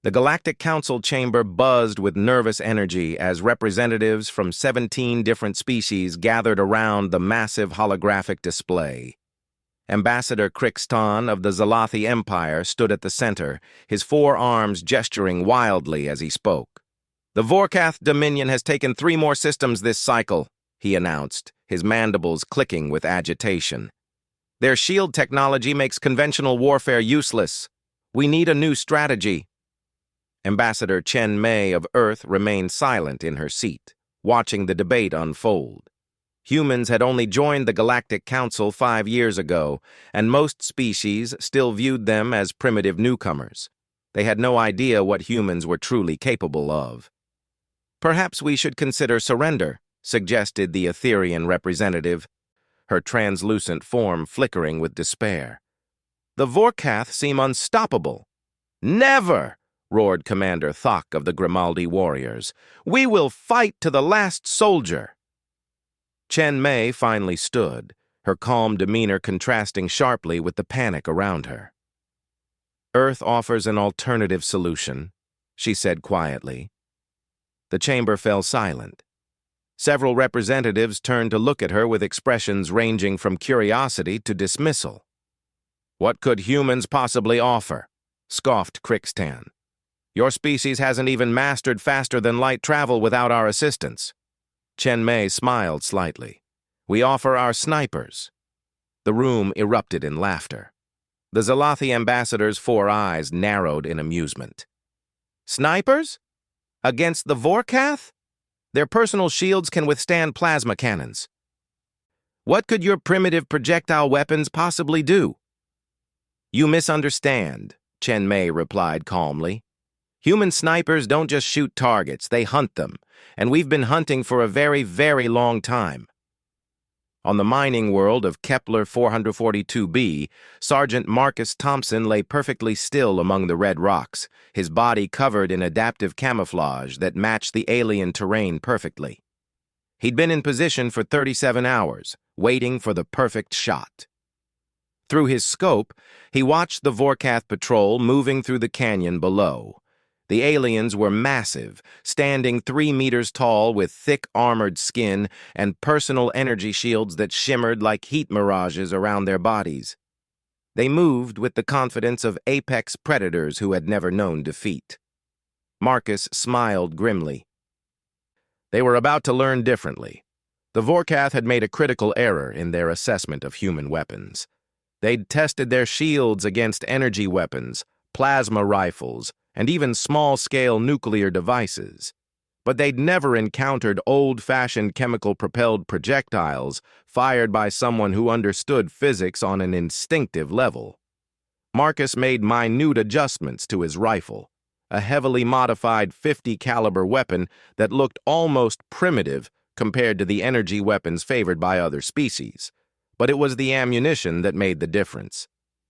The Galactic Council chamber buzzed with nervous energy as representatives from 17 different species gathered around the massive holographic display. Ambassador Crixton of the Zalathi Empire stood at the center, his four arms gesturing wildly as he spoke. "The Vorkath Dominion has taken 3 more systems this cycle," he announced, his mandibles clicking with agitation. "Their shield technology makes conventional warfare useless. We need a new strategy." Ambassador Chen Mei of Earth remained silent in her seat, watching the debate unfold. Humans had only joined the Galactic Council 5 years ago, and most species still viewed them as primitive newcomers. They had no idea what humans were truly capable of. "Perhaps we should consider surrender," suggested the Etherian representative, her translucent form flickering with despair. "The Vorkath seem unstoppable." "Never!" roared Commander Thok of the Grimaldi warriors. "We will fight to the last soldier." Chen Mei finally stood, her calm demeanor contrasting sharply with the panic around her. "Earth offers an alternative solution," she said quietly. The chamber fell silent. Several representatives turned to look at her with expressions ranging from curiosity to dismissal. "What could humans possibly offer?" scoffed Crixton. "Your species hasn't even mastered faster-than-light travel without our assistance." Chen Mei smiled slightly. "We offer our snipers." The room erupted in laughter. The Zalathi ambassador's 4 eyes narrowed in amusement. "Snipers? Against the Vorkath? Their personal shields can withstand plasma cannons. What could your primitive projectile weapons possibly do?" "You misunderstand," Chen Mei replied calmly. "Human snipers don't just shoot targets, they hunt them, and we've been hunting for a very, very long time." On the mining world of Kepler 442b, Sergeant Marcus Thompson lay perfectly still among the red rocks, his body covered in adaptive camouflage that matched the alien terrain perfectly. He'd been in position for 37 hours, waiting for the perfect shot. Through his scope, he watched the Vorkath patrol moving through the canyon below. The aliens were massive, standing 3 meters tall with thick armored skin and personal energy shields that shimmered like heat mirages around their bodies. They moved with the confidence of apex predators who had never known defeat. Marcus smiled grimly. They were about to learn differently. The Vorkath had made a critical error in their assessment of human weapons. They'd tested their shields against energy weapons, plasma rifles, and even small-scale nuclear devices. But they'd never encountered old-fashioned chemical-propelled projectiles fired by someone who understood physics on an instinctive level. Marcus made minute adjustments to his rifle, a heavily modified .50 caliber weapon that looked almost primitive compared to the energy weapons favored by other species. But it was the ammunition that made the difference.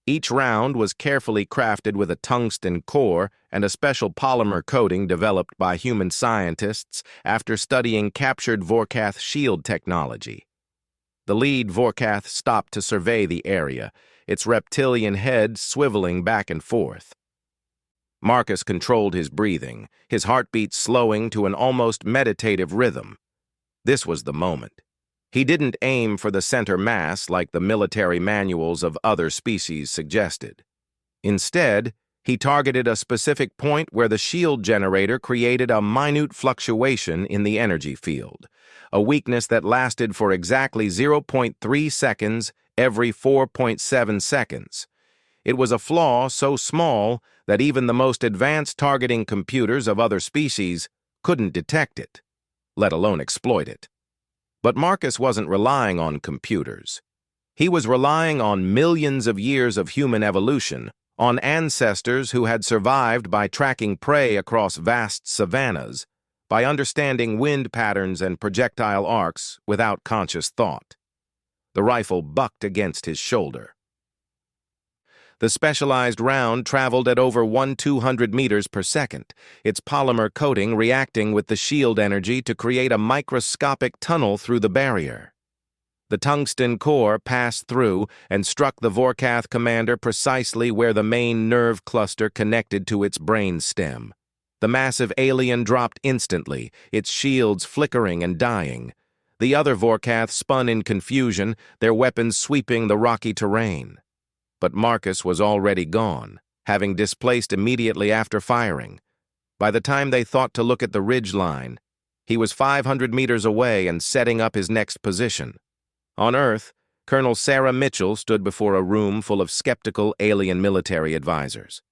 Each round was carefully crafted with a tungsten core and a special polymer coating developed by human scientists after studying captured Vorkath shield technology. The lead Vorkath stopped to survey the area, its reptilian head swiveling back and forth. Marcus controlled his breathing, his heartbeat slowing to an almost meditative rhythm. This was the moment. He didn't aim for the center mass like the military manuals of other species suggested. Instead, he targeted a specific point where the shield generator created a minute fluctuation in the energy field, a weakness that lasted for exactly 0.3 seconds every 4.7 seconds. It was a flaw so small that even the most advanced targeting computers of other species couldn't detect it, let alone exploit it. But Marcus wasn't relying on computers. He was relying on millions of years of human evolution, on ancestors who had survived by tracking prey across vast savannas, by understanding wind patterns and projectile arcs without conscious thought. The rifle bucked against his shoulder. The specialized round traveled at over 1,200 meters per second, its polymer coating reacting with the shield energy to create a microscopic tunnel through the barrier. The tungsten core passed through and struck the Vorkath commander precisely where the main nerve cluster connected to its brain stem. The massive alien dropped instantly, its shields flickering and dying. The other Vorkath spun in confusion, their weapons sweeping the rocky terrain. But Marcus was already gone, having displaced immediately after firing. By the time they thought to look at the ridge line, he was 500 meters away and setting up his next position. On Earth, Colonel Sarah Mitchell stood before a room full of skeptical alien military advisors.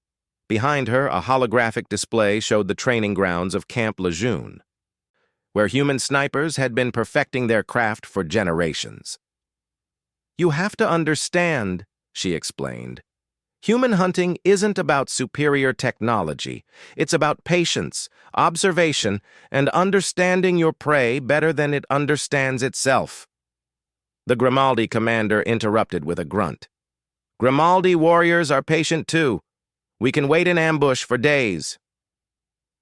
Behind her, a holographic display showed the training grounds of Camp Lejeune, where human snipers had been perfecting their craft for generations. "You have to understand," she explained. "Human hunting isn't about superior technology. It's about patience, observation, and understanding your prey better than it understands itself." The Grimaldi commander interrupted with a grunt. "Grimaldi warriors are patient too. We can wait in ambush for days."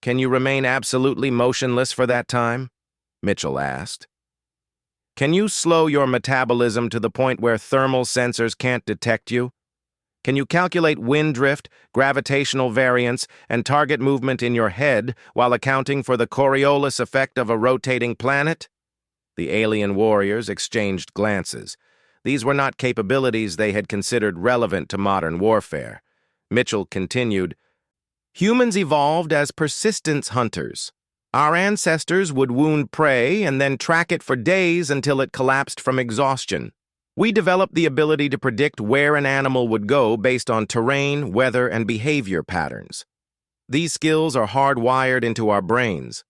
"Can you remain absolutely motionless for that time?" Mitchell asked. "Can you slow your metabolism to the point where thermal sensors can't detect you? Can you calculate wind drift, gravitational variance, and target movement in your head while accounting for the Coriolis effect of a rotating planet?" The alien warriors exchanged glances. These were not capabilities they had considered relevant to modern warfare. Mitchell continued, "Humans evolved as persistence hunters. Our ancestors would wound prey and then track it for days until it collapsed from exhaustion. We developed the ability to predict where an animal would go based on terrain, weather, and behavior patterns. These skills are hardwired into our brains."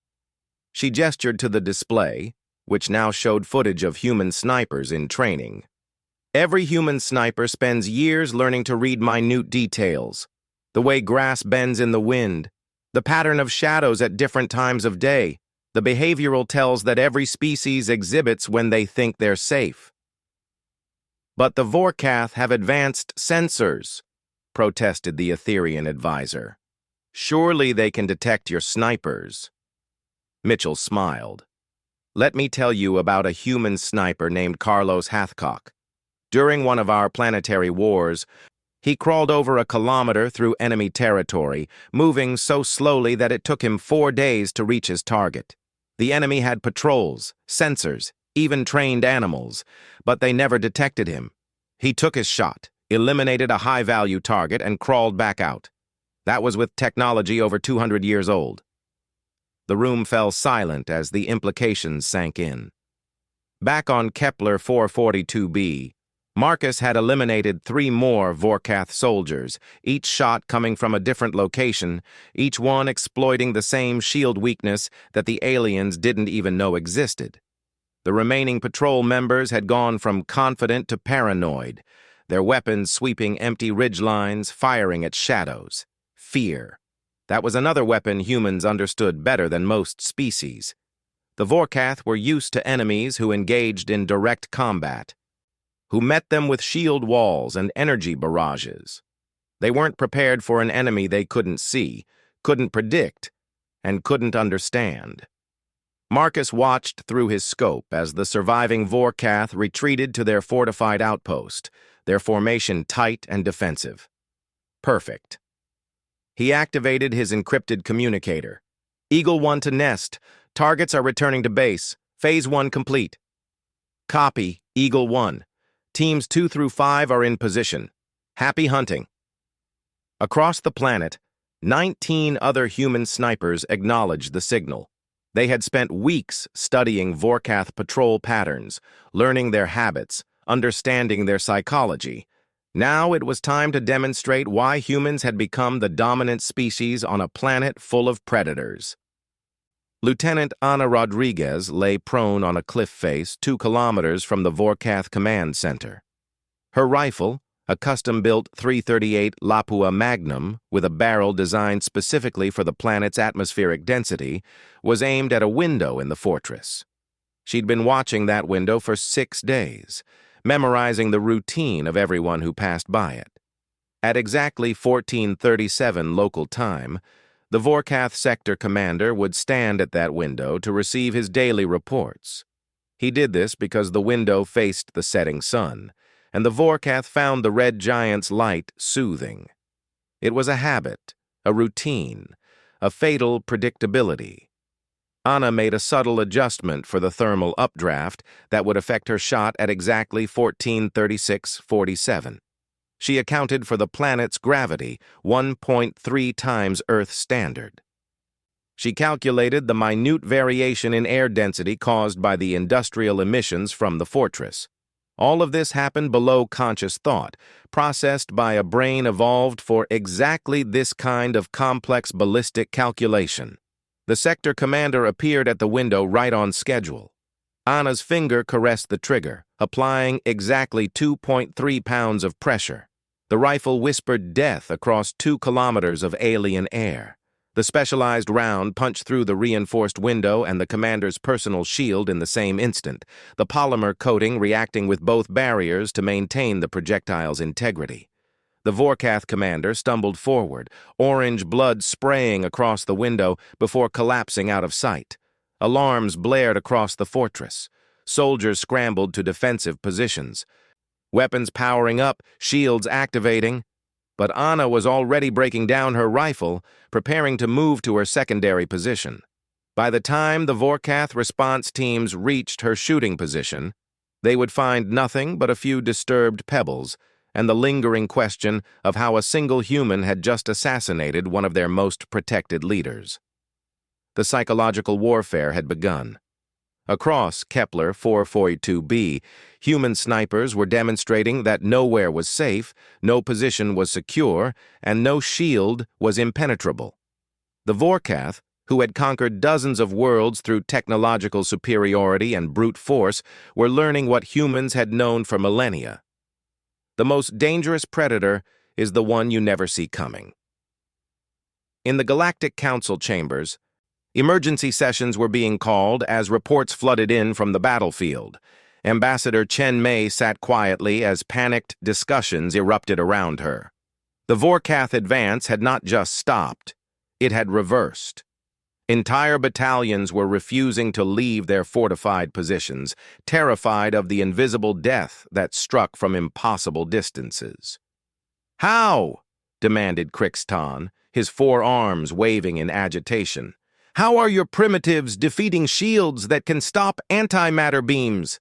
She gestured to the display, which now showed footage of human snipers in training. "Every human sniper spends years learning to read minute details. The way grass bends in the wind, the pattern of shadows at different times of day, the behavioral tells that every species exhibits when they think they're safe." "But the Vorkath have advanced sensors," protested the Etherian advisor. "Surely they can detect your snipers." Mitchell smiled. "Let me tell you about a human sniper named Carlos Hathcock. During one of our planetary wars, he crawled over a kilometer through enemy territory, moving so slowly that it took him 4 days to reach his target. The enemy had patrols, sensors, even trained animals, but they never detected him. He took his shot, eliminated a high-value target, and crawled back out. That was with technology over 200 years old." The room fell silent as the implications sank in. Back on Kepler 442b, Marcus had eliminated 3 more Vorkath soldiers, each shot coming from a different location, each one exploiting the same shield weakness that the aliens didn't even know existed. The remaining patrol members had gone from confident to paranoid, their weapons sweeping empty ridgelines, firing at shadows. Fear. That was another weapon humans understood better than most species. The Vorkath were used to enemies who engaged in direct combat, who met them with shield walls and energy barrages. They weren't prepared for an enemy they couldn't see, couldn't predict, and couldn't understand. Marcus watched through his scope as the surviving Vorkath retreated to their fortified outpost, their formation tight and defensive. Perfect. He activated his encrypted communicator. "Eagle 1 to nest. Targets are returning to base. Phase 1 complete." "Copy, Eagle 1. Teams 2 through 5 are in position. Happy hunting." Across the planet, 19 other human snipers acknowledged the signal. They had spent weeks studying Vorkath patrol patterns, learning their habits, understanding their psychology. Now it was time to demonstrate why humans had become the dominant species on a planet full of predators. Lieutenant Ana Rodriguez lay prone on a cliff face 2 kilometers from the Vorkath Command Center. Her rifle, a custom-built .338 Lapua Magnum with a barrel designed specifically for the planet's atmospheric density, was aimed at a window in the fortress. She'd been watching that window for 6 days, memorizing the routine of everyone who passed by it. At exactly 14:37 local time, the Vorkath sector commander would stand at that window to receive his daily reports. He did this because the window faced the setting sun, and the Vorkath found the red giant's light soothing. It was a habit, a routine, a fatal predictability. Anna made a subtle adjustment for the thermal updraft that would affect her shot at exactly 1436.47. She accounted for the planet's gravity, 1.3 times Earth standard. She calculated the minute variation in air density caused by the industrial emissions from the fortress. All of this happened below conscious thought, processed by a brain evolved for exactly this kind of complex ballistic calculation. The sector commander appeared at the window right on schedule. Anna's finger caressed the trigger, applying exactly 2.3 pounds of pressure. The rifle whispered death across 2 kilometers of alien air. The specialized round punched through the reinforced window and the commander's personal shield in the same instant, the polymer coating reacting with both barriers to maintain the projectile's integrity. The Vorkath commander stumbled forward, orange blood spraying across the window before collapsing out of sight. Alarms blared across the fortress. Soldiers scrambled to defensive positions. Weapons powering up, shields activating. But Anna was already breaking down her rifle, preparing to move to her secondary position. By the time the Vorkath response teams reached her shooting position, they would find nothing but a few disturbed pebbles and the lingering question of how a single human had just assassinated one of their most protected leaders. The psychological warfare had begun. Across Kepler 442b, human snipers were demonstrating that nowhere was safe, no position was secure, and no shield was impenetrable. The Vorkath, who had conquered dozens of worlds through technological superiority and brute force, were learning what humans had known for millennia. The most dangerous predator is the one you never see coming. In the Galactic Council chambers, emergency sessions were being called as reports flooded in from the battlefield. Ambassador Chen Mei sat quietly as panicked discussions erupted around her. The Vorkath advance had not just stopped, it had reversed. Entire battalions were refusing to leave their fortified positions, terrified of the invisible death that struck from impossible distances. "How?" demanded Crixton, his 4 arms waving in agitation. "How are your primitives defeating shields that can stop antimatter beams?"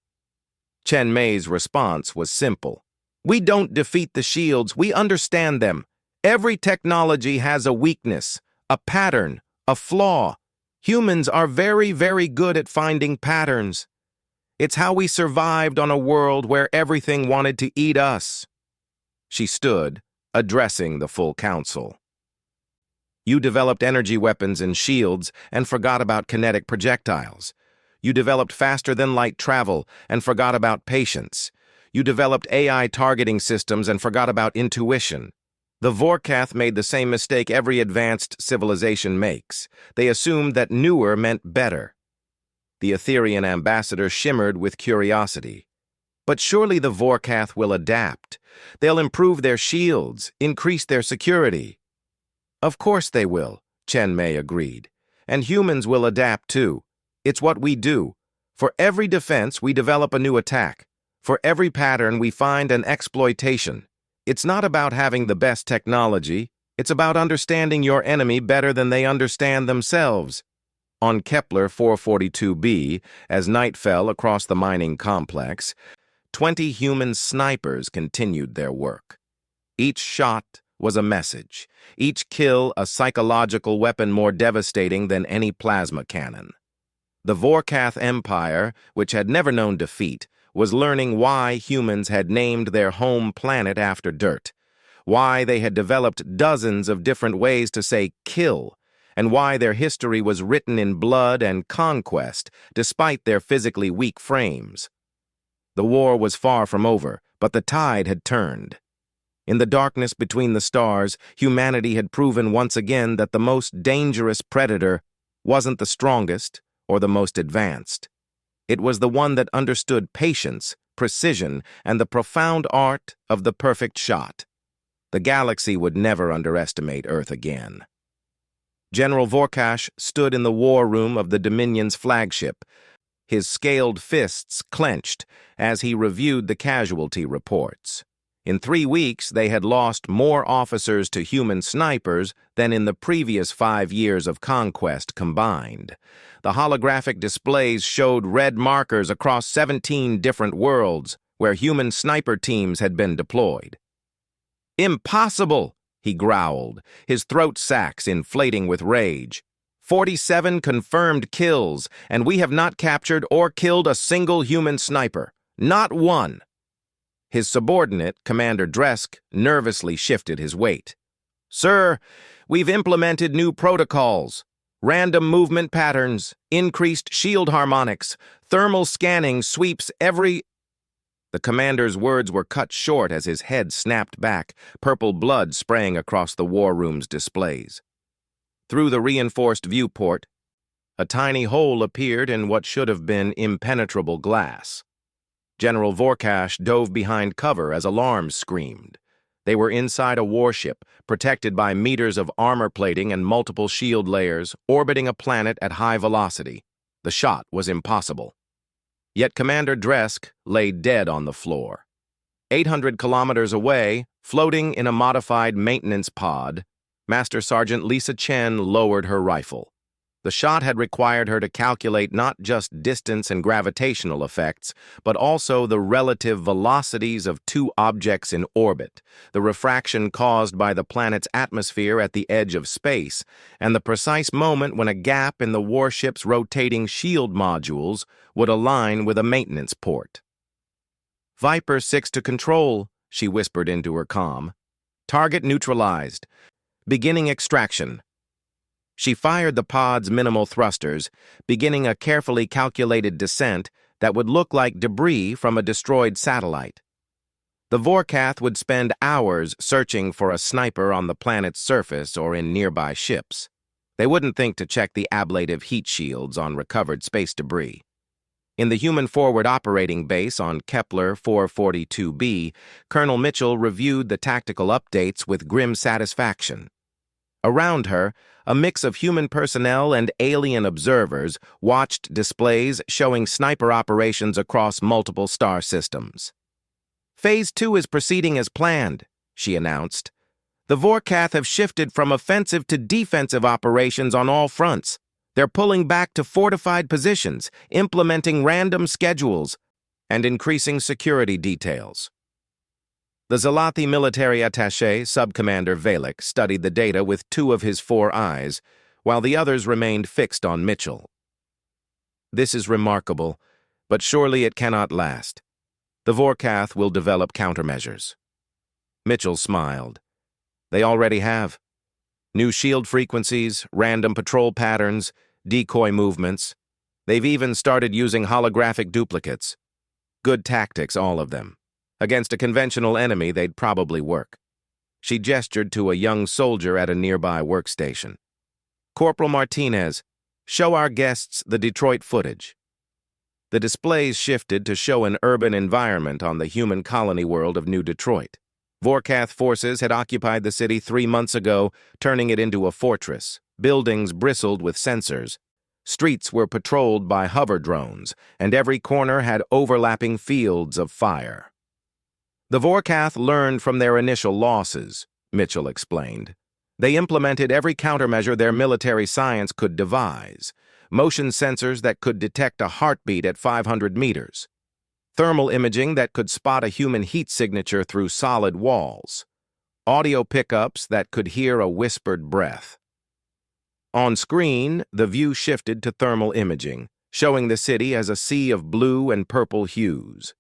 Chen Mei's response was simple. "We don't defeat the shields, we understand them. Every technology has a weakness, a pattern, a flaw. Humans are very, very good at finding patterns. It's how we survived on a world where everything wanted to eat us." She stood, addressing the full council. "You developed energy weapons and shields and forgot about kinetic projectiles. You developed faster-than-light travel and forgot about patience. You developed AI targeting systems and forgot about intuition. The Vorkath made the same mistake every advanced civilization makes. They assumed that newer meant better." The Etherian ambassador shimmered with curiosity. "But surely the Vorkath will adapt. They'll improve their shields, increase their security." "Of course they will," Chen Mei agreed. "And humans will adapt too. It's what we do. For every defense, we develop a new attack. For every pattern, we find an exploitation. It's not about having the best technology. It's about understanding your enemy better than they understand themselves." On Kepler 442b, as night fell across the mining complex, 20 human snipers continued their work. Each shot was a message, each kill a psychological weapon more devastating than any plasma cannon. The Vorkath Empire, which had never known defeat, was learning why humans had named their home planet after dirt, why they had developed dozens of different ways to say kill, and why their history was written in blood and conquest, despite their physically weak frames. The war was far from over, but the tide had turned. In the darkness between the stars, humanity had proven once again that the most dangerous predator wasn't the strongest or the most advanced. It was the one that understood patience, precision, and the profound art of the perfect shot. The galaxy would never underestimate Earth again. General Vorkash stood in the war room of the Dominion's flagship, his scaled fists clenched as he reviewed the casualty reports. In 3 weeks, they had lost more officers to human snipers than in the previous 5 years of conquest combined. The holographic displays showed red markers across 17 different worlds where human sniper teams had been deployed. "Impossible!" he growled, his throat sacs inflating with rage. 47 confirmed kills, and we have not captured or killed a single human sniper. Not one. His subordinate, Commander Dresk, nervously shifted his weight. "Sir, we've implemented new protocols. Random movement patterns, increased shield harmonics, thermal scanning sweeps every—" The commander's words were cut short as his head snapped back, purple blood spraying across the war room's displays. Through the reinforced viewport, a tiny hole appeared in what should have been impenetrable glass. General Vorkash dove behind cover as alarms screamed. They were inside a warship, protected by meters of armor plating and multiple shield layers, orbiting a planet at high velocity. The shot was impossible. Yet Commander Dresk lay dead on the floor. 800 kilometers away, floating in a modified maintenance pod, Master Sergeant Lisa Chen lowered her rifle. The shot had required her to calculate not just distance and gravitational effects, but also the relative velocities of 2 objects in orbit, the refraction caused by the planet's atmosphere at the edge of space, and the precise moment when a gap in the warship's rotating shield modules would align with a maintenance port. "Viper 6 to control," she whispered into her comm. "Target neutralized. Beginning extraction." She fired the pod's minimal thrusters, beginning a carefully calculated descent that would look like debris from a destroyed satellite. The Vorkath would spend hours searching for a sniper on the planet's surface or in nearby ships. They wouldn't think to check the ablative heat shields on recovered space debris. In the human forward operating base on Kepler 442b, Colonel Mitchell reviewed the tactical updates with grim satisfaction. Around her, a mix of human personnel and alien observers watched displays showing sniper operations across multiple star systems. "Phase 2 is proceeding as planned," she announced. "The Vorkath have shifted from offensive to defensive operations on all fronts. They're pulling back to fortified positions, implementing random schedules, and increasing security details." The Zalathi military attaché, Subcommander Valek, studied the data with 2 of his 4 eyes, while the others remained fixed on Mitchell. "This is remarkable, but surely it cannot last. The Vorkath will develop countermeasures." Mitchell smiled. "They already have. New shield frequencies, random patrol patterns, decoy movements. They've even started using holographic duplicates. Good tactics, all of them. Against a conventional enemy, they'd probably work." She gestured to a young soldier at a nearby workstation. "Corporal Martinez, show our guests the Detroit footage." The displays shifted to show an urban environment on the human colony world of New Detroit. Vorkath forces had occupied the city 3 months ago, turning it into a fortress. Buildings bristled with sensors. Streets were patrolled by hover drones, and every corner had overlapping fields of fire. "The Vorkath learned from their initial losses," Mitchell explained. "They implemented every countermeasure their military science could devise. Motion sensors that could detect a heartbeat at 500 meters. Thermal imaging that could spot a human heat signature through solid walls. Audio pickups that could hear a whispered breath." On screen, the view shifted to thermal imaging, showing the city as a sea of blue and purple hues.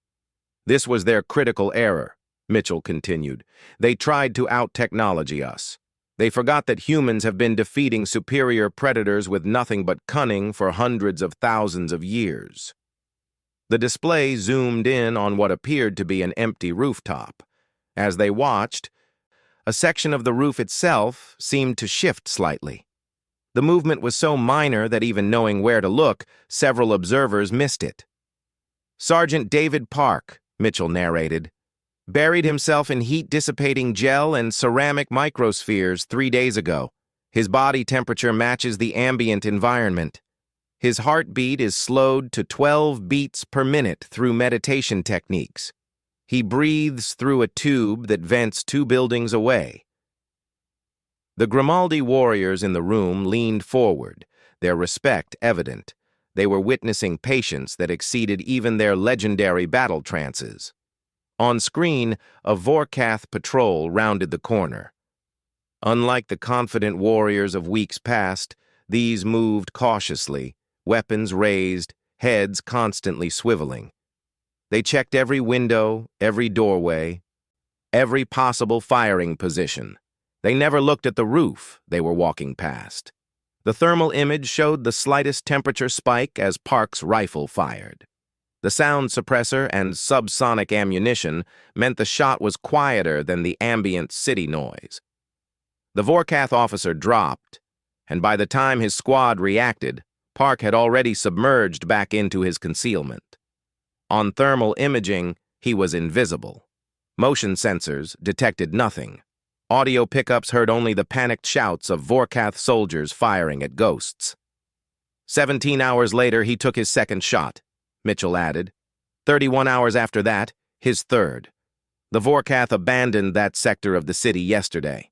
"This was their critical error," Mitchell continued. "They tried to out-technology us. They forgot that humans have been defeating superior predators with nothing but cunning for hundreds of thousands of years." The display zoomed in on what appeared to be an empty rooftop. As they watched, a section of the roof itself seemed to shift slightly. The movement was so minor that even knowing where to look, several observers missed it. "Sergeant David Park," Mitchell narrated, "buried himself in heat-dissipating gel and ceramic microspheres 3 days ago. His body temperature matches the ambient environment. His heartbeat is slowed to 12 beats per minute through meditation techniques. He breathes through a tube that vents 2 buildings away. The Grimaldi warriors in the room leaned forward, their respect evident. They were witnessing patience that exceeded even their legendary battle trances. On screen, a Vorkath patrol rounded the corner. Unlike the confident warriors of weeks past, these moved cautiously, weapons raised, heads constantly swiveling. They checked every window, every doorway, every possible firing position. They never looked at the roof they were walking past. The thermal image showed the slightest temperature spike as Park's rifle fired. The sound suppressor and subsonic ammunition meant the shot was quieter than the ambient city noise. The Vorkath officer dropped, and by the time his squad reacted, Park had already submerged back into his concealment. On thermal imaging, he was invisible. Motion sensors detected nothing. Audio pickups heard only the panicked shouts of Vorkath soldiers firing at ghosts. 17 hours later, he took his second shot, Mitchell added. 31 hours after that, his third. The Vorkath abandoned that sector of the city yesterday.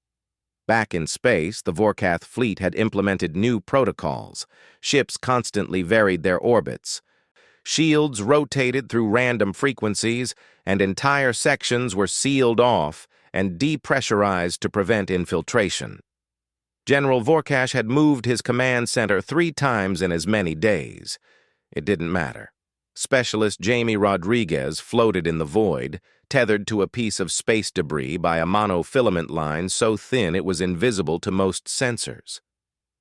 Back in space, the Vorkath fleet had implemented new protocols. Ships constantly varied their orbits. Shields rotated through random frequencies, and entire sections were sealed off and depressurized to prevent infiltration. General Vorkash had moved his command center 3 times in as many days. It didn't matter. Specialist Jamie Rodriguez floated in the void, tethered to a piece of space debris by a monofilament line so thin it was invisible to most sensors.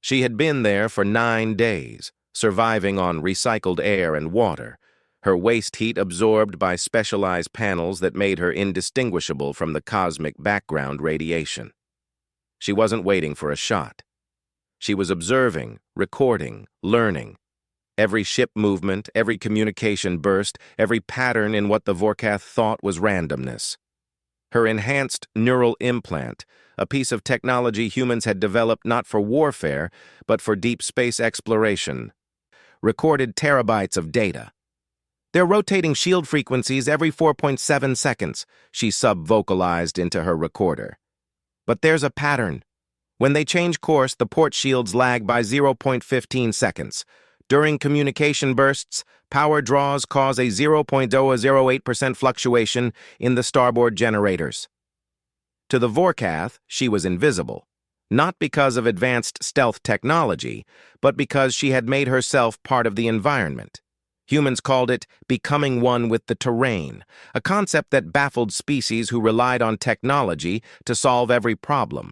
She had been there for 9 days, surviving on recycled air and water, her waste heat absorbed by specialized panels that made her indistinguishable from the cosmic background radiation. She wasn't waiting for a shot. She was observing, recording, learning. Every ship movement, every communication burst, every pattern in what the Vorkath thought was randomness. Her enhanced neural implant, a piece of technology humans had developed not for warfare, but for deep space exploration, recorded terabytes of data. They're rotating shield frequencies every 4.7 seconds, she sub-vocalized into her recorder. But there's a pattern. When they change course, the port shields lag by 0.15 seconds. During communication bursts, power draws cause a 0.008% fluctuation in the starboard generators. To the Vorkath, she was invisible, not because of advanced stealth technology, but because she had made herself part of the environment. Humans called it becoming one with the terrain, a concept that baffled species who relied on technology to solve every problem.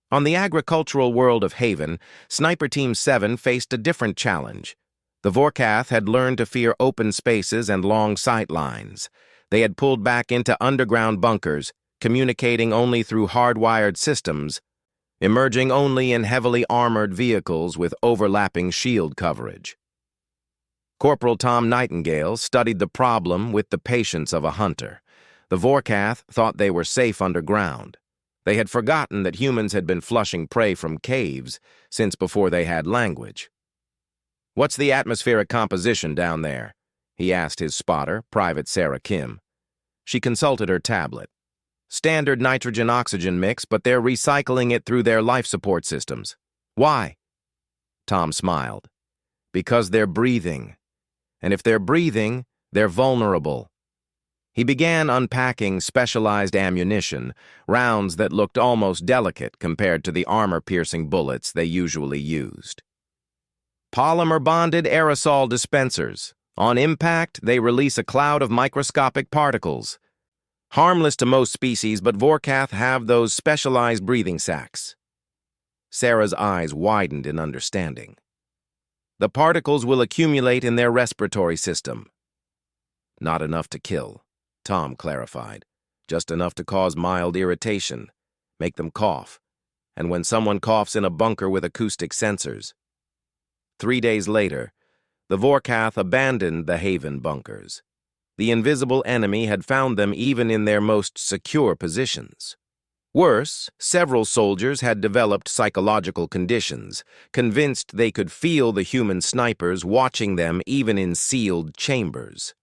On the agricultural world of Haven, Sniper Team 7 faced a different challenge. The Vorkath had learned to fear open spaces and long sight lines. They had pulled back into underground bunkers, communicating only through hardwired systems, emerging only in heavily armored vehicles with overlapping shield coverage. Corporal Tom Nightingale studied the problem with the patience of a hunter. The Vorkath thought they were safe underground. They had forgotten that humans had been flushing prey from caves since before they had language. "What's the atmospheric composition down there?" he asked his spotter, Private Sarah Kim. She consulted her tablet. "Standard nitrogen-oxygen mix, but they're recycling it through their life support systems." "Why?" Tom smiled. "Because they're breathing. And if they're breathing, they're vulnerable." He began unpacking specialized ammunition, rounds that looked almost delicate compared to the armor-piercing bullets they usually used. Polymer-bonded aerosol dispensers. On impact, they release a cloud of microscopic particles. Harmless to most species, but Vorkath have those specialized breathing sacs. Sarah's eyes widened in understanding. "The particles will accumulate in their respiratory system." "Not enough to kill," Tom clarified. "Just enough to cause mild irritation, make them cough, and when someone coughs in a bunker with acoustic sensors." 3 days later, the Vorkath abandoned the Haven bunkers. The invisible enemy had found them even in their most secure positions. Worse, several soldiers had developed psychological conditions, convinced they could feel the human snipers watching them even in sealed chambers.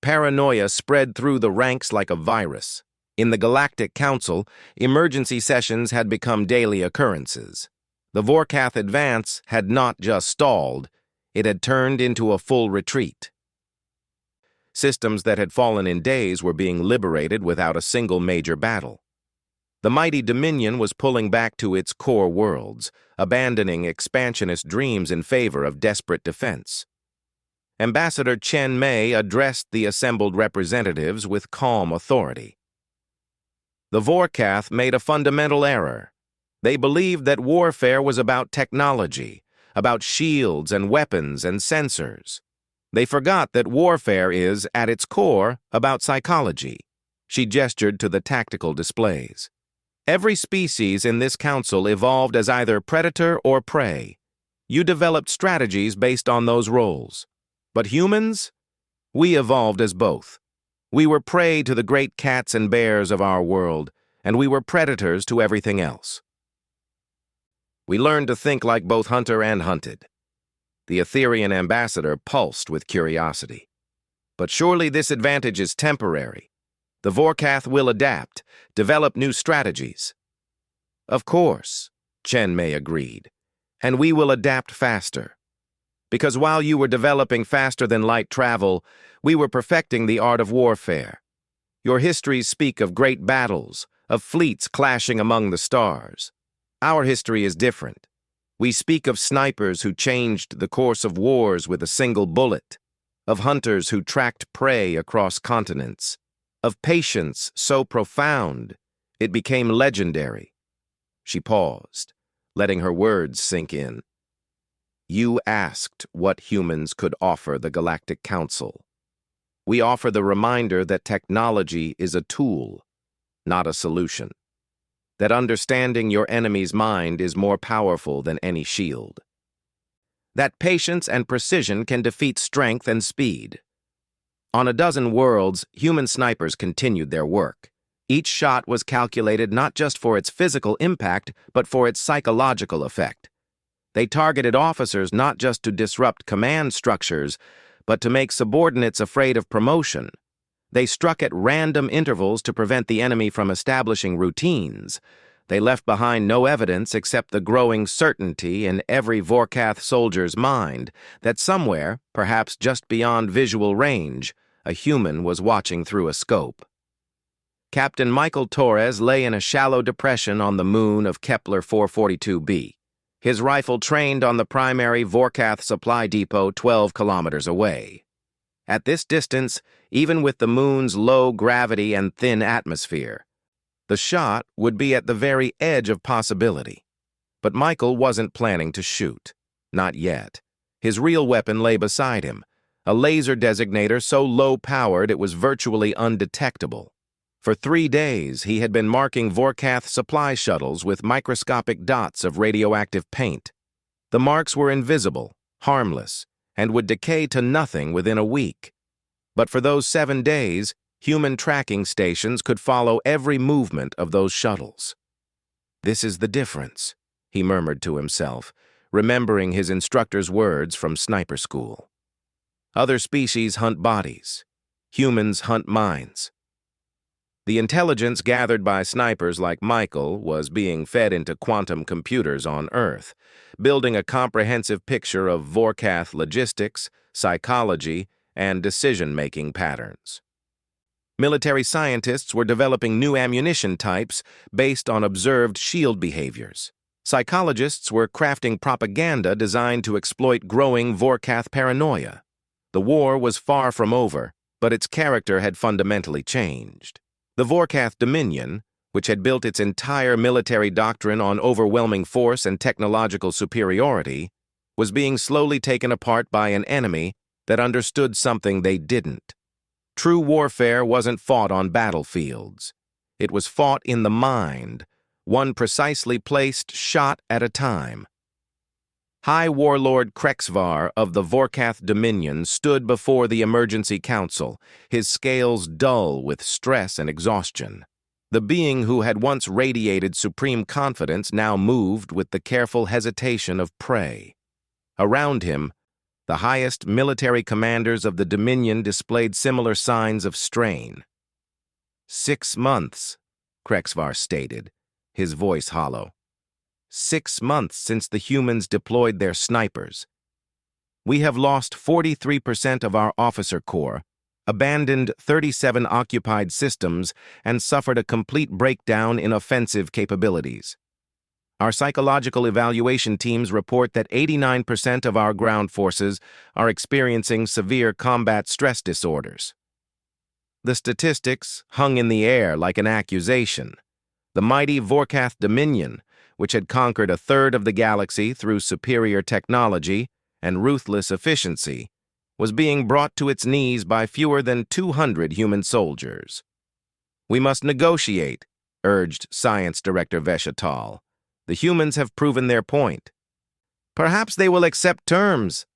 Paranoia spread through the ranks like a virus. In the Galactic Council, emergency sessions had become daily occurrences. The Vorkath advance had not just stalled, it had turned into a full retreat. Systems that had fallen in days were being liberated without a single major battle. The mighty Dominion was pulling back to its core worlds, abandoning expansionist dreams in favor of desperate defense. Ambassador Chen Mei addressed the assembled representatives with calm authority. The Vorkath made a fundamental error. They believed that warfare was about technology, about shields and weapons and sensors. They forgot that warfare is, at its core, about psychology. She gestured to the tactical displays. Every species in this council evolved as either predator or prey. You developed strategies based on those roles. But humans? We evolved as both. We were prey to the great cats and bears of our world, and we were predators to everything else. We learned to think like both hunter and hunted. The Etherian ambassador pulsed with curiosity. But surely this advantage is temporary. The Vorkath will adapt, develop new strategies. Of course, Chen Mei agreed, and we will adapt faster. Because while you were developing faster than light travel, we were perfecting the art of warfare. Your histories speak of great battles, of fleets clashing among the stars. Our history is different. We speak of snipers who changed the course of wars with a single bullet, of hunters who tracked prey across continents, of patience so profound it became legendary. She paused, letting her words sink in. You asked what humans could offer the Galactic Council. We offer the reminder that technology is a tool, not a solution. That understanding your enemy's mind is more powerful than any shield. That patience and precision can defeat strength and speed. On a dozen worlds, human snipers continued their work. Each shot was calculated not just for its physical impact, but for its psychological effect. They targeted officers not just to disrupt command structures, but to make subordinates afraid of promotion. They struck at random intervals to prevent the enemy from establishing routines. They left behind no evidence except the growing certainty in every Vorkath soldier's mind that somewhere, perhaps just beyond visual range, a human was watching through a scope. Captain Michael Torres lay in a shallow depression on the moon of Kepler 442b. His rifle trained on the primary Vorkath supply depot 12 kilometers away. At this distance, even with the moon's low gravity and thin atmosphere, the shot would be at the very edge of possibility. But Michael wasn't planning to shoot. Not yet. His real weapon lay beside him, a laser designator so low-powered it was virtually undetectable. For 3 days, he had been marking Vorkath supply shuttles with microscopic dots of radioactive paint. The marks were invisible, harmless, and would decay to nothing within a week. But for those 7 days, human tracking stations could follow every movement of those shuttles. This is the difference, he murmured to himself, remembering his instructor's words from sniper school. Other species hunt bodies. Humans hunt minds. The intelligence gathered by snipers like Michael was being fed into quantum computers on Earth, building a comprehensive picture of Vorkath logistics, psychology, and decision-making patterns. Military scientists were developing new ammunition types based on observed shield behaviors. Psychologists were crafting propaganda designed to exploit growing Vorkath paranoia. The war was far from over, but its character had fundamentally changed. The Vorkath Dominion, which had built its entire military doctrine on overwhelming force and technological superiority, was being slowly taken apart by an enemy that understood something they didn't. True warfare wasn't fought on battlefields. It was fought in the mind, one precisely placed shot at a time. High Warlord Krexvar of the Vorkath Dominion stood before the Emergency Council, his scales dull with stress and exhaustion. The being who had once radiated supreme confidence now moved with the careful hesitation of prey. Around him, the highest military commanders of the Dominion displayed similar signs of strain. 6 months, Krexvar stated, his voice hollow. 6 months since the humans deployed their snipers. We have lost 43% of our officer corps, abandoned 37 occupied systems, and suffered a complete breakdown in offensive capabilities. Our psychological evaluation teams report that 89% of our ground forces are experiencing severe combat stress disorders. The statistics hung in the air like an accusation. The mighty Vorkath Dominion, which had conquered a third of the galaxy through superior technology and ruthless efficiency, was being brought to its knees by fewer than 200 human soldiers. "We must negotiate," urged Science Director Veshatal. "The humans have proven their point." "Perhaps they will accept terms."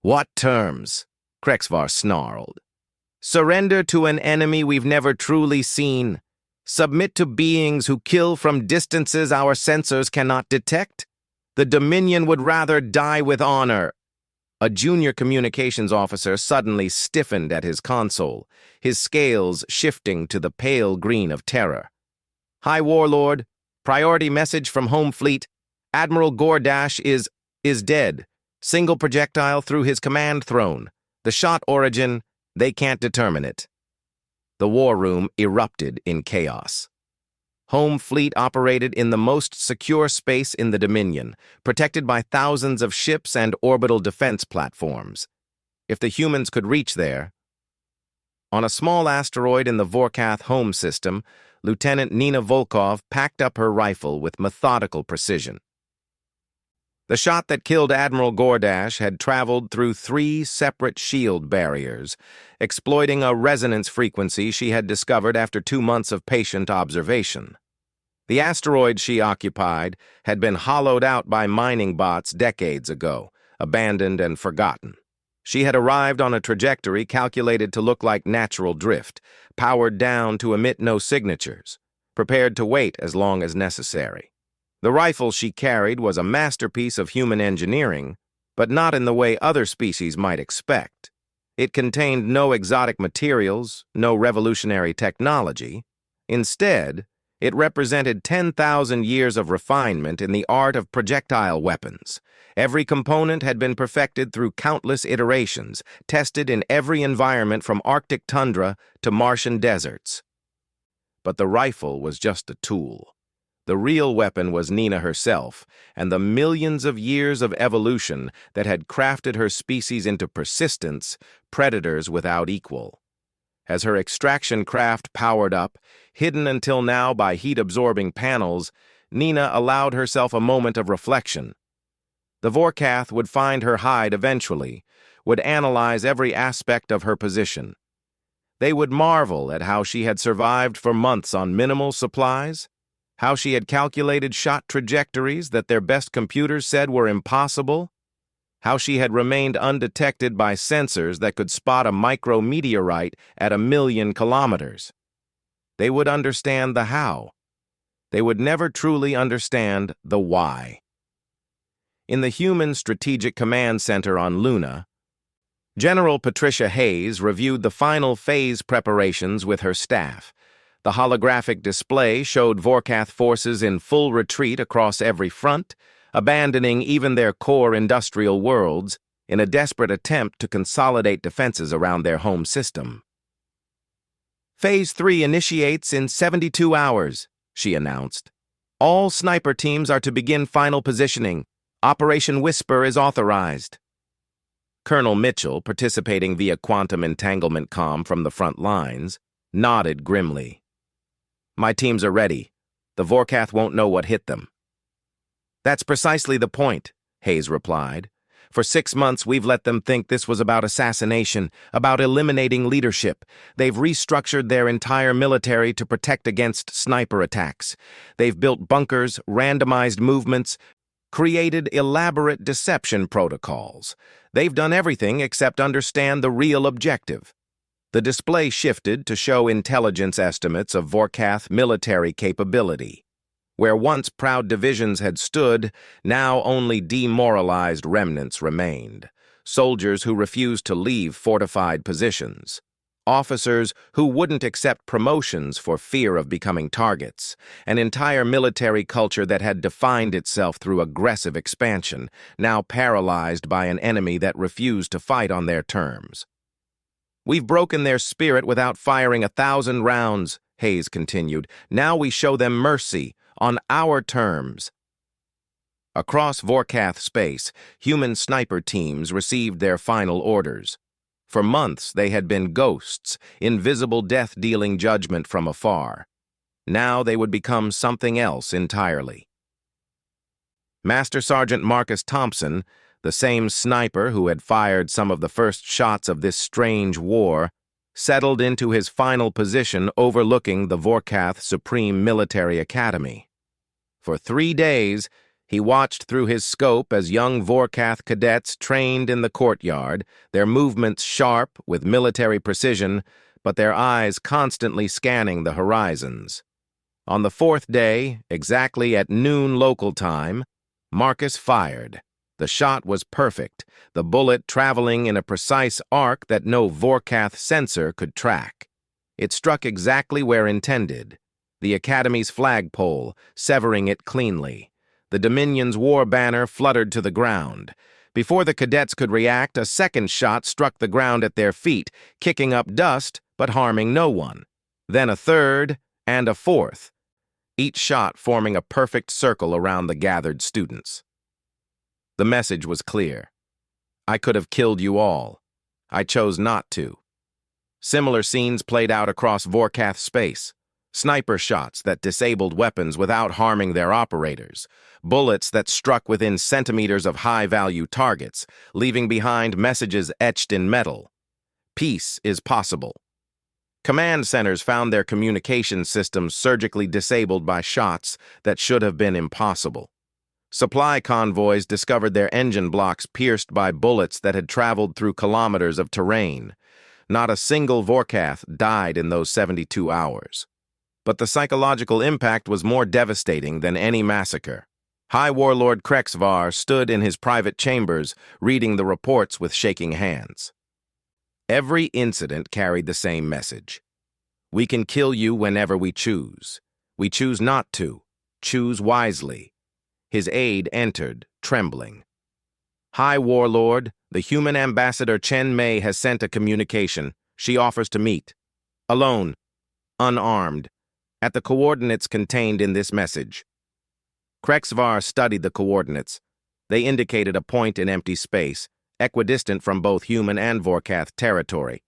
"What terms?" Krexvar snarled. "Surrender to an enemy we've never truly seen. Submit to beings who kill from distances our sensors cannot detect. The Dominion would rather die with honor." A junior communications officer suddenly stiffened at his console, his scales shifting to the pale green of terror. "High Warlord, priority message from Home Fleet. Admiral Gordash is dead. Single projectile through his command throne. The shot origin, they can't determine it." The war room erupted in chaos. Home Fleet operated in the most secure space in the Dominion, protected by thousands of ships and orbital defense platforms. If the humans could reach there... On a small asteroid in the Vorkath home system, Lieutenant Nina Volkov packed up her rifle with methodical precision. The shot that killed Admiral Gordash had traveled through 3 separate shield barriers, exploiting a resonance frequency she had discovered after 2 months of patient observation. The asteroid she occupied had been hollowed out by mining bots decades ago, abandoned and forgotten. She had arrived on a trajectory calculated to look like natural drift, powered down to emit no signatures, prepared to wait as long as necessary. The rifle she carried was a masterpiece of human engineering, but not in the way other species might expect. It contained no exotic materials, no revolutionary technology. Instead, it represented 10,000 years of refinement in the art of projectile weapons. Every component had been perfected through countless iterations, tested in every environment from Arctic tundra to Martian deserts. But the rifle was just a tool. The real weapon was Nina herself, and the millions of years of evolution that had crafted her species into persistence, predators without equal. As her extraction craft powered up, hidden until now by heat-absorbing panels, Nina allowed herself a moment of reflection. The Vorkath would find her hide eventually, would analyze every aspect of her position. They would marvel at how she had survived for months on minimal supplies, how she had calculated shot trajectories that their best computers said were impossible, how she had remained undetected by sensors that could spot a micrometeorite at 1,000,000 kilometers. They would understand the how. They would never truly understand the why. In the Human Strategic Command Center on Luna, General Patricia Hayes reviewed the final phase preparations with her staff. The holographic display showed Vorkath forces in full retreat across every front, abandoning even their core industrial worlds in a desperate attempt to consolidate defenses around their home system. "Phase 3 initiates in 72 hours, she announced. "All sniper teams are to begin final positioning. Operation Whisper is authorized." Colonel Mitchell, participating via quantum entanglement comm from the front lines, nodded grimly. "My teams are ready. The Vorkath won't know what hit them." "That's precisely the point," Hayes replied. "For 6 months, we've let them think this was about assassination, about eliminating leadership. They've restructured their entire military to protect against sniper attacks. They've built bunkers, randomized movements, created elaborate deception protocols. They've done everything except understand the real objective. The display shifted to show intelligence estimates of Vorkath military capability. Where once proud divisions had stood, now only demoralized remnants remained. Soldiers who refused to leave fortified positions. Officers who wouldn't accept promotions for fear of becoming targets. An entire military culture that had defined itself through aggressive expansion, now paralyzed by an enemy that refused to fight on their terms. "We've broken their spirit without firing 1,000 rounds," Hayes continued. "Now we show them mercy, on our terms." Across Vorkath space, human sniper teams received their final orders. For months, they had been ghosts, invisible death-dealing judgment from afar. Now they would become something else entirely. Master Sergeant Marcus Thompson, the same sniper who had fired some of the first shots of this strange war, settled into his final position overlooking the Vorkath Supreme Military Academy. For 3 days, he watched through his scope as young Vorkath cadets trained in the courtyard, their movements sharp with military precision, but their eyes constantly scanning the horizons. On the 4th day, exactly at noon local time, Marcus fired. The shot was perfect, the bullet traveling in a precise arc that no Vorkath sensor could track. It struck exactly where intended, the Academy's flagpole, severing it cleanly. The Dominion's war banner fluttered to the ground. Before the cadets could react, a second shot struck the ground at their feet, kicking up dust but harming no one. Then a third and a fourth, each shot forming a perfect circle around the gathered students. The message was clear. I could have killed you all. I chose not to. Similar scenes played out across Vorkath space. Sniper shots that disabled weapons without harming their operators. Bullets that struck within centimeters of high-value targets, leaving behind messages etched in metal. Peace is possible. Command centers found their communication systems surgically disabled by shots that should have been impossible. Supply convoys discovered their engine blocks pierced by bullets that had traveled through kilometers of terrain. Not a single Vorkath died in those 72 hours. But the psychological impact was more devastating than any massacre. High Warlord Krexvar stood in his private chambers, reading the reports with shaking hands. Every incident carried the same message. We can kill you whenever we choose. We choose not to. Choose wisely. His aide entered, trembling. High Warlord, the human ambassador Chen Mei has sent a communication. She offers to meet. Alone. Unarmed. At the coordinates contained in this message. Krexvar studied the coordinates. They indicated a point in empty space, equidistant from both human and Vorkath territory.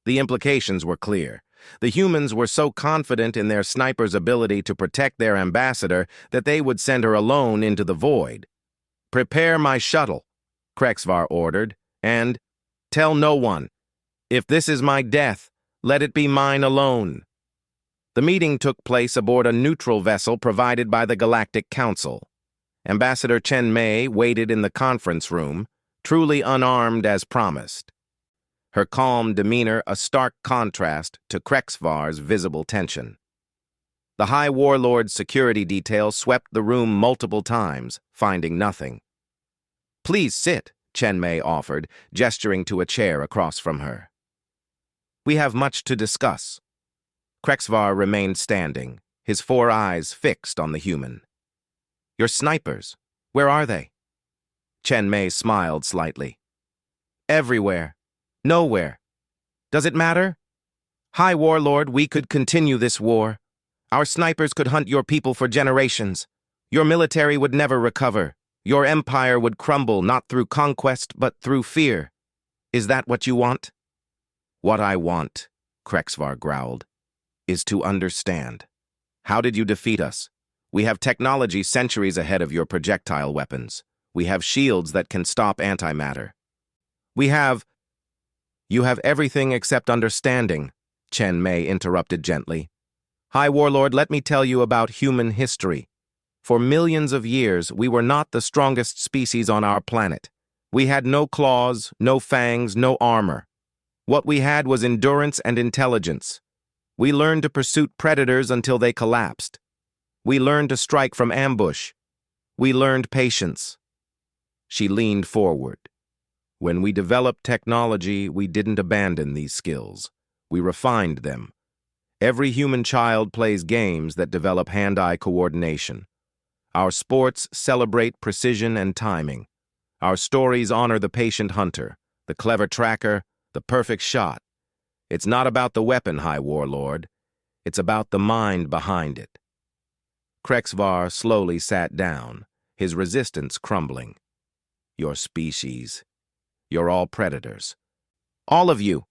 The implications were clear. The humans were so confident in their sniper's ability to protect their ambassador that they would send her alone into the void. Prepare my shuttle, Krexvar ordered, and tell no one. If this is my death, let it be mine alone. The meeting took place aboard a neutral vessel provided by the Galactic Council. Ambassador Chen Mei waited in the conference room, truly unarmed as promised. Her calm demeanor a stark contrast to Krexvar's visible tension. The High Warlord's security detail swept the room multiple times, finding nothing. Please sit, Chen Mei offered, gesturing to a chair across from her. We have much to discuss. Krexvar remained standing, his 4 eyes fixed on the human. Your snipers, where are they? Chen Mei smiled slightly. Everywhere. Nowhere. Does it matter? High Warlord, we could continue this war. Our snipers could hunt your people for generations. Your military would never recover. Your empire would crumble not through conquest, but through fear. Is that what you want? What I want, Krexvar growled, is to understand. How did you defeat us? We have technology centuries ahead of your projectile weapons. We have shields that can stop antimatter. You have everything except understanding, Chen Mei interrupted gently. High Warlord, let me tell you about human history. For millions of years, we were not the strongest species on our planet. We had no claws, no fangs, no armor. What we had was endurance and intelligence. We learned to pursue predators until they collapsed. We learned to strike from ambush. We learned patience. She leaned forward. When we developed technology, we didn't abandon these skills. We refined them. Every human child plays games that develop hand-eye coordination. Our sports celebrate precision and timing. Our stories honor the patient hunter, the clever tracker, the perfect shot. It's not about the weapon, High Warlord. It's about the mind behind it. Krexvar slowly sat down, his resistance crumbling. Your species. You're all predators. All of you.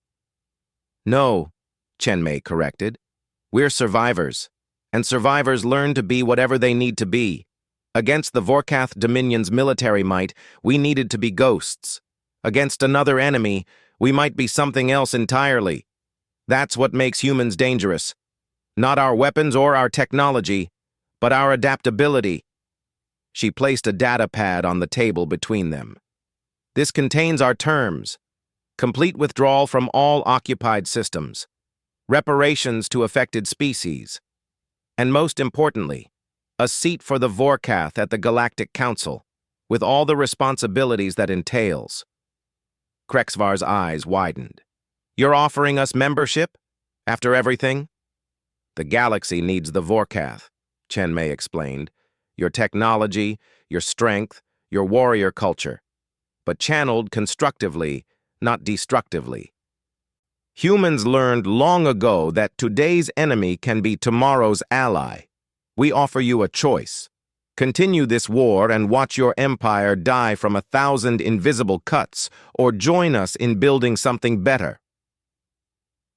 No, Chenmei corrected. We're survivors, and survivors learn to be whatever they need to be. Against the Vorkath Dominion's military might, we needed to be ghosts. Against another enemy, we might be something else entirely. That's what makes humans dangerous. Not our weapons or our technology, but our adaptability. She placed a data pad on the table between them. This contains our terms. Complete withdrawal from all occupied systems. Reparations to affected species. And most importantly, a seat for the Vorkath at the Galactic Council, with all the responsibilities that entails. Krexvar's eyes widened. You're offering us membership? After everything? The galaxy needs the Vorkath, Chenmei explained. Your technology, your strength, your warrior culture. But channeled constructively, not destructively. Humans learned long ago that today's enemy can be tomorrow's ally. We offer you a choice. Continue this war and watch your empire die from 1,000 invisible cuts, or join us in building something better.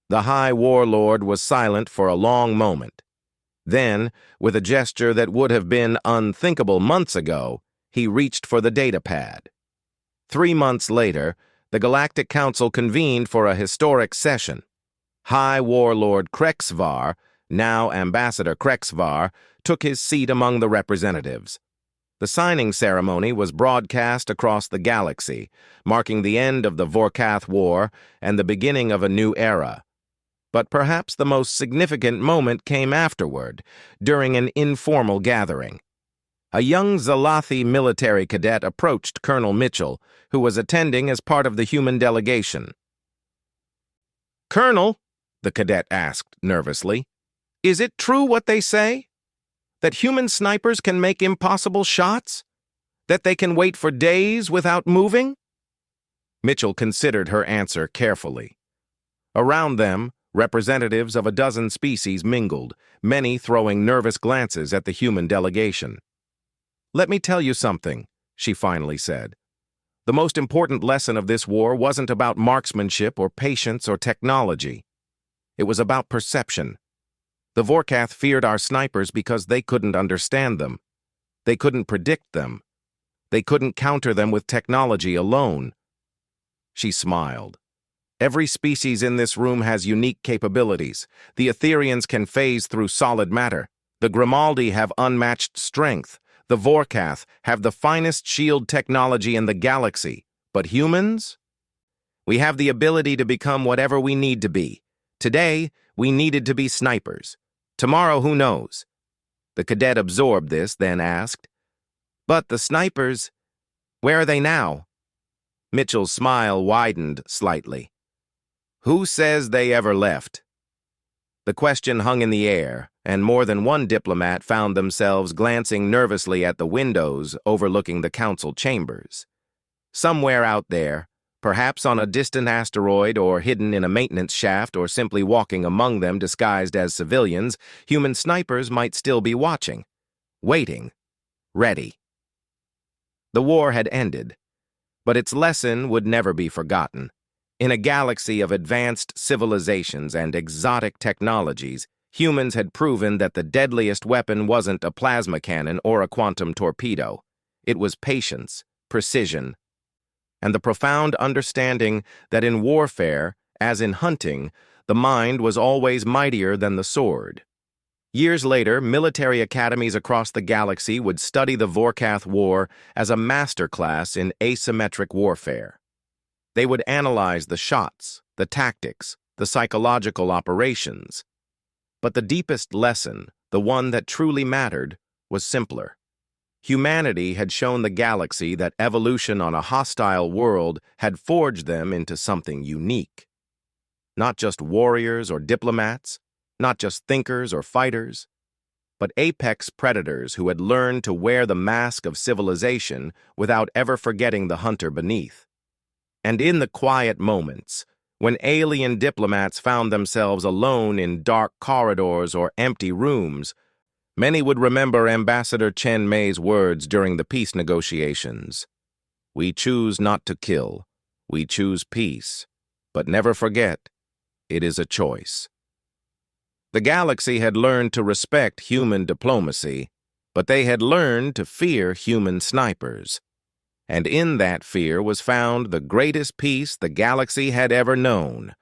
The High Warlord was silent for a long moment. Then, with a gesture that would have been unthinkable months ago, he reached for the data pad. 3 months later, the Galactic Council convened for a historic session. High Warlord Krexvar, now Ambassador Krexvar, took his seat among the representatives. The signing ceremony was broadcast across the galaxy, marking the end of the Vorkath War and the beginning of a new era. But perhaps the most significant moment came afterward, during an informal gathering. A young Zalathi military cadet approached Colonel Mitchell, who was attending as part of the human delegation. "Colonel," the cadet asked nervously, "is it true what they say? That human snipers can make impossible shots? That they can wait for days without moving?" Mitchell considered her answer carefully. Around them, representatives of a dozen species mingled, many throwing nervous glances at the human delegation. "Let me tell you something," she finally said. "The most important lesson of this war wasn't about marksmanship or patience or technology. It was about perception. The Vorkath feared our snipers because they couldn't understand them. They couldn't predict them. They couldn't counter them with technology alone." She smiled. "Every species in this room has unique capabilities. The Etherians can phase through solid matter. The Grimaldi have unmatched strength. The Vorkath have the finest shield technology in the galaxy. But humans? We have the ability to become whatever we need to be. Today, we needed to be snipers. Tomorrow, who knows?" The cadet absorbed this, then asked, "But the snipers, where are they now?" Mitchell's smile widened slightly. "Who says they ever left?" The question hung in the air, and more than one diplomat found themselves glancing nervously at the windows overlooking the council chambers. Somewhere out there, perhaps on a distant asteroid or hidden in a maintenance shaft or simply walking among them disguised as civilians, human snipers might still be watching, waiting, ready. The war had ended, but its lesson would never be forgotten. In a galaxy of advanced civilizations and exotic technologies, humans had proven that the deadliest weapon wasn't a plasma cannon or a quantum torpedo. It was patience, precision, and the profound understanding that in warfare, as in hunting, the mind was always mightier than the sword. Years later, military academies across the galaxy would study the Vorkath War as a masterclass in asymmetric warfare. They would analyze the shots, the tactics, the psychological operations. But the deepest lesson, the one that truly mattered, was simpler. Humanity had shown the galaxy that evolution on a hostile world had forged them into something unique. Not just warriors or diplomats, not just thinkers or fighters, but apex predators who had learned to wear the mask of civilization without ever forgetting the hunter beneath. And in the quiet moments, when alien diplomats found themselves alone in dark corridors or empty rooms, many would remember Ambassador Chen Mei's words during the peace negotiations. "We choose not to kill. We choose peace. But never forget, it is a choice." The galaxy had learned to respect human diplomacy, but they had learned to fear human snipers. And in that fear was found the greatest peace the galaxy had ever known.